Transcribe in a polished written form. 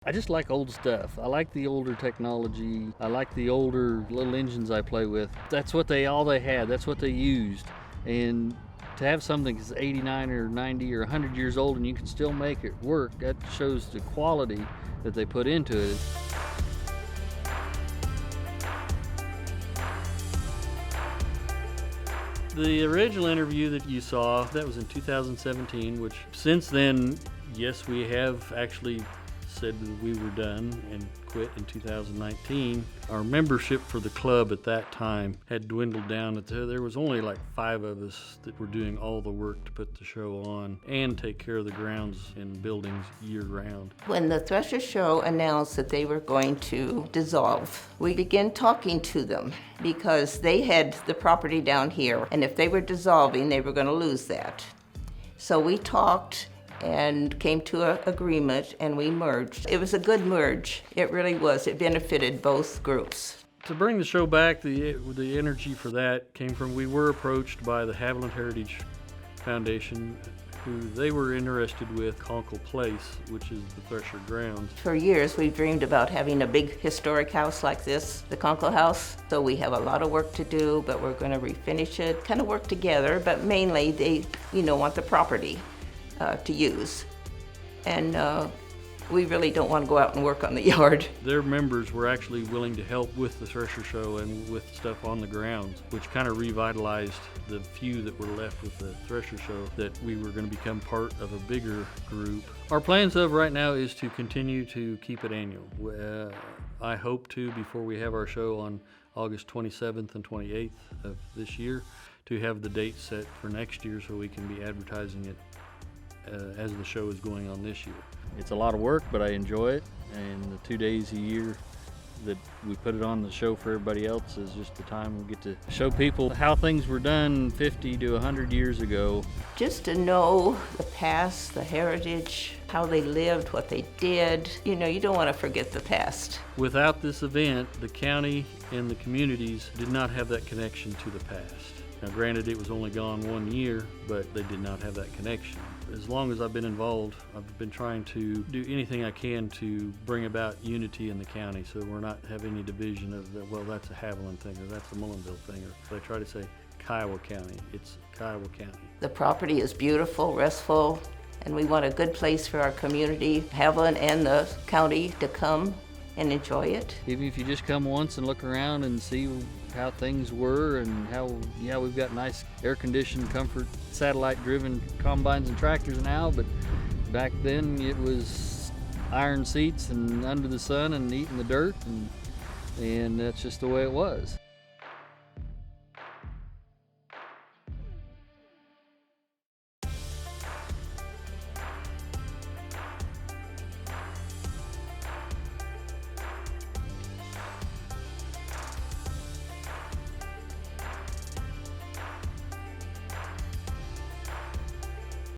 I just like old stuff. I like the older technology. I like the older little engines I play with. That's what all they had. That's what they used. And to have something that's 89 or 90 or 100 years old and you can still make it work, that shows the quality that they put into it. The original interview that you saw, that was in 2017, which since then, yes, we have actually said that we were done and quit in 2019. Our membership for the club at that time had dwindled down. There was only like 5 of us that were doing all the work to put the show on and take care of the grounds and buildings year round. When the Thresher Show announced that they were going to dissolve, we began talking to them because they had the property down here, and if they were dissolving, they were going to lose that. So we talked and came to an agreement, and we merged. It was a good merge. It really was. It benefited both groups. To bring the show back, the energy for that came from, we were approached by the Haviland Heritage Foundation, who they were interested with Conkle Place, which is the Thresher grounds. For years, we've dreamed about having a big historic house like this, the Conkle House. So we have a lot of work to do, but we're going to refinish it, kind of work together, but mainly they, want the property to use. And we really don't want to go out and work on the yard. Their members were actually willing to help with the Thresher Show and with stuff on the grounds, which kind of revitalized the few that were left with the Thresher Show, that we were going to become part of a bigger group. Our plans of right now is to continue to keep it annual. I hope to, before we have our show on August 27th and 28th of this year, to have the date set for next year so we can be advertising it as the show is going on this year. It's a lot of work, but I enjoy it, and the 2 days a year that we put it on the show for everybody else is just the time we get to show people how things were done 50 to 100 years ago. Just to know the past, the heritage, how they lived, what they did. You don't want to forget the past. Without this event, the county and the communities did not have that connection to the past. Now, granted, it was only gone 1 year, but they did not have that connection. As long as I've been involved, I've been trying to do anything I can to bring about unity in the county, so we're not having any division of, well, that's a Haviland thing, or that's a Mullinville thing, or they try to say Kiowa County. It's Kiowa County. The property is beautiful, restful, and we want a good place for our community, Haviland and the county, to come and enjoy it. Even if you just come once and look around and see how things were and how, we've got nice air-conditioned, comfort, satellite-driven combines and tractors now, but back then it was iron seats and under the sun and eating the dirt, and that's just the way it was.